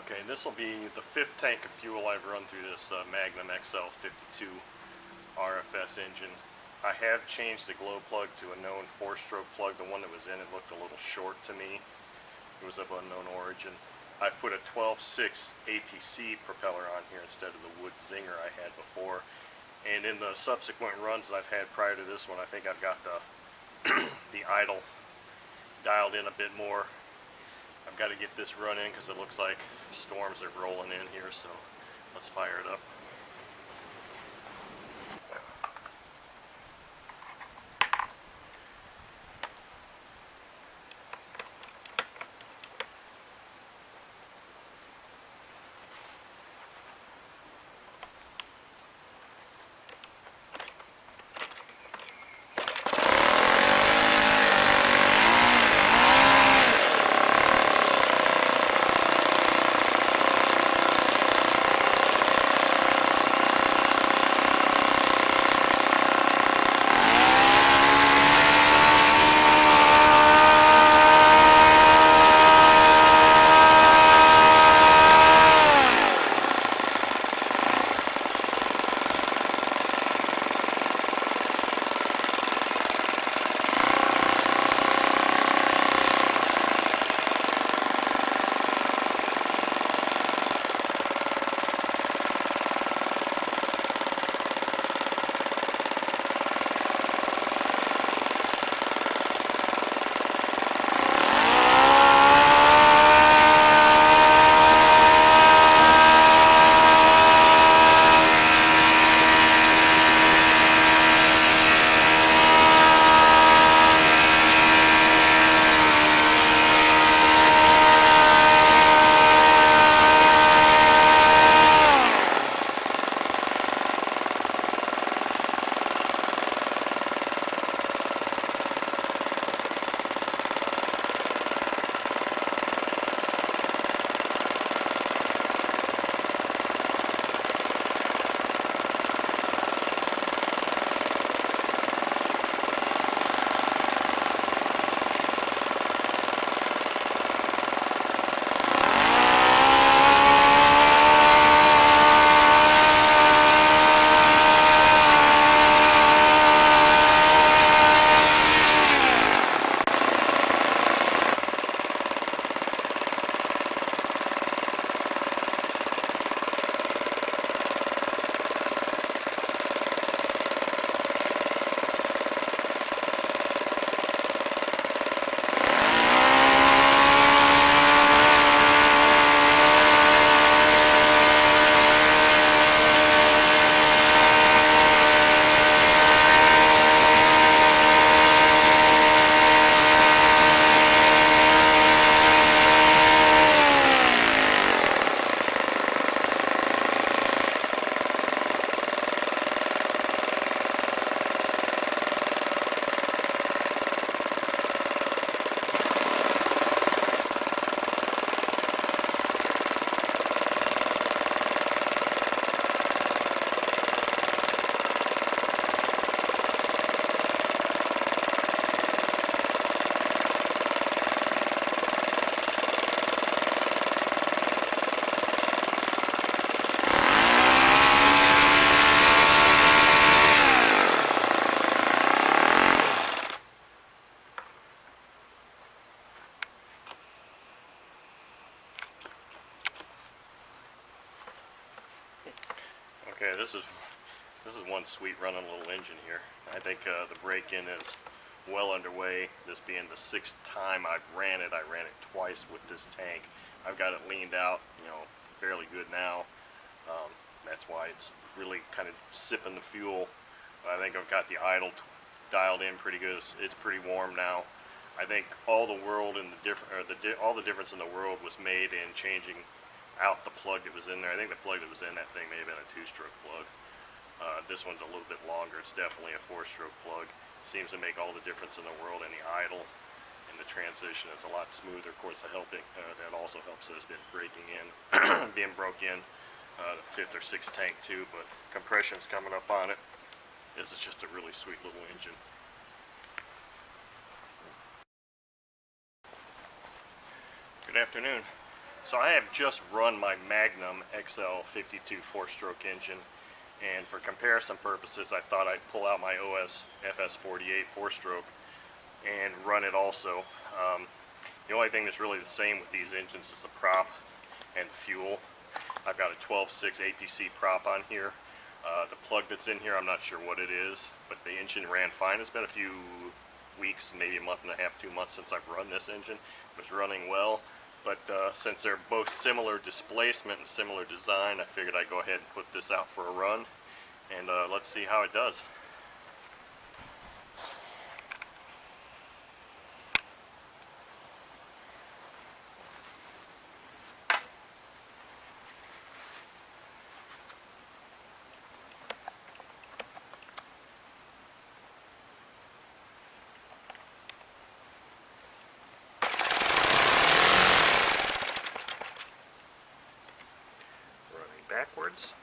Okay, this will be the 5th tank of fuel I've run through this Magnum XL52 RFS engine. I have changed the glow plug to a known 4-stroke plug. The one that was in it looked a little short to me. It was of unknown origin. I've put a 12.6 APC propeller on here instead of the wood zinger I had before. And in the subsequent runs that I've had prior to this one, I think I've got the the idle dialed in a bit more. I've got to get this run in because it looks like storms are rolling in here, so let's fire it up. Okay, this is one sweet running little engine here. I think the break-in is well underway. This being the 6th time I've ran it. I ran it twice with this tank. I've got it leaned out, fairly good now. That's why it's really kind of sipping the fuel. I think I've got the idle dialed in pretty good. It's pretty warm now. I think all the world and all the difference in the world was made in changing out the plug that was in there. I think the plug that was in that thing may have been a 2-stroke plug. This one's a little bit longer. It's definitely a 4-stroke plug. Seems to make all the difference in the world in the idle and the transition. It's a lot smoother. Of course, that also helps that it's been breaking in, being broke in. The 5th or 6th tank too, but compression's coming up on it. This is just a really sweet little engine. Good afternoon. So I have just run my Magnum XL52 four-stroke engine, and for comparison purposes I thought I'd pull out my OS FS-48 four-stroke and run it also. The only thing that's really the same with these engines is the prop and fuel. I've got a 12.6 APC prop on here. The plug that's in here, I'm not sure what it is, but the engine ran fine. It's been a few weeks, maybe a month and a half, 2 months since I've run this engine. It was running well, but since they're both similar displacement and similar design, I figured I'd go ahead and put this out for a run, and let's see how it does. Backwards.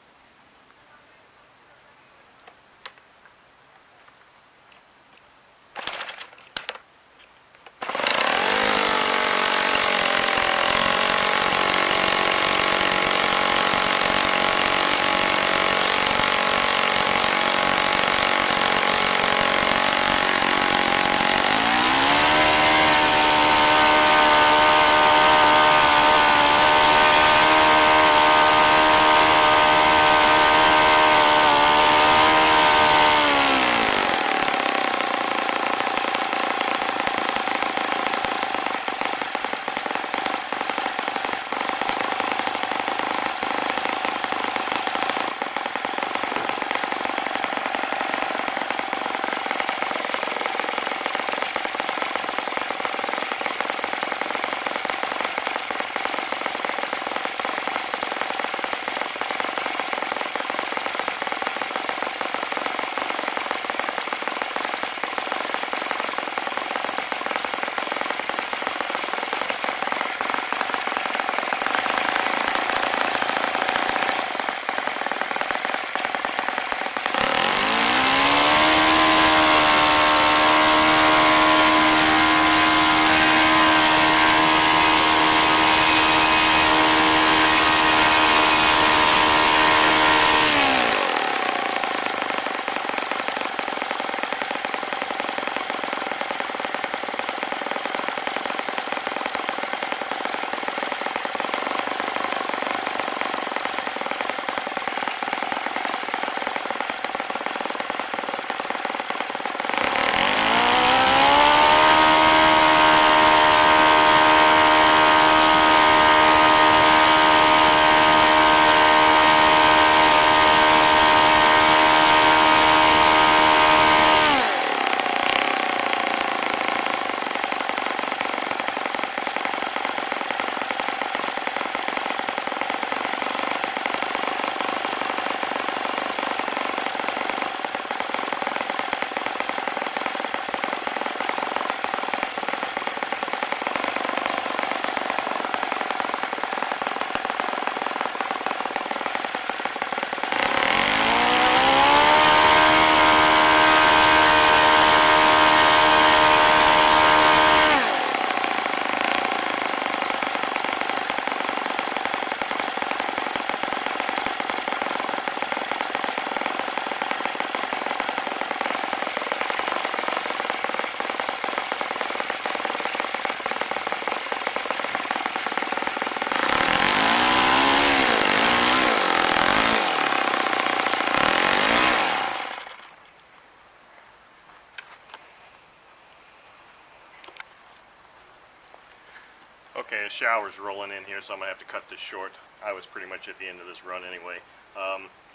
Okay, a shower's rolling in here, so I'm going to have to cut this short. I was pretty much at the end of this run anyway.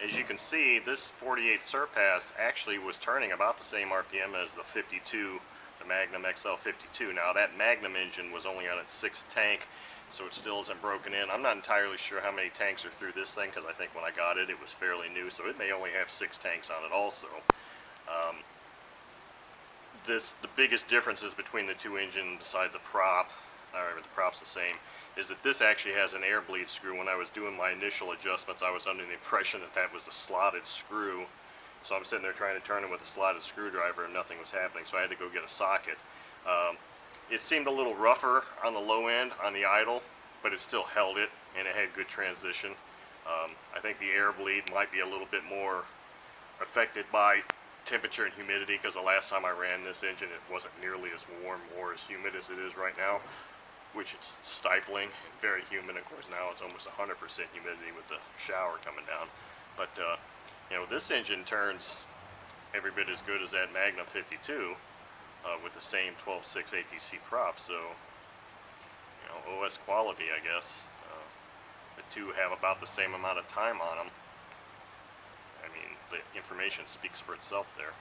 As you can see, this 48 Surpass actually was turning about the same RPM as the 52, the Magnum XL52. Now that Magnum engine was only on its 6th tank, so it still isn't broken in. I'm not entirely sure how many tanks are through this thing, because I think when I got it, it was fairly new, so it may only have 6 tanks on it also. The biggest differences between the two engines, beside the prop, or the prop's the same, is that this actually has an air bleed screw. When I was doing my initial adjustments, I was under the impression that that was a slotted screw. So I'm sitting there trying to turn it with a slotted screwdriver and nothing was happening, so I had to go get a socket. It seemed a little rougher on the low end, on the idle, but it still held it, and it had good transition. I think the air bleed might be a little bit more affected by temperature and humidity, because the last time I ran this engine it wasn't nearly as warm or as humid as it is right now, which is stifling and very humid. Of course now it's almost 100% humidity with the shower coming down. But you know, this engine turns every bit as good as that Magnum 52 with the same 12.6 ATC prop. So you know, OS quality, I guess. The two have about the same amount of time on them. I mean, the information speaks for itself there.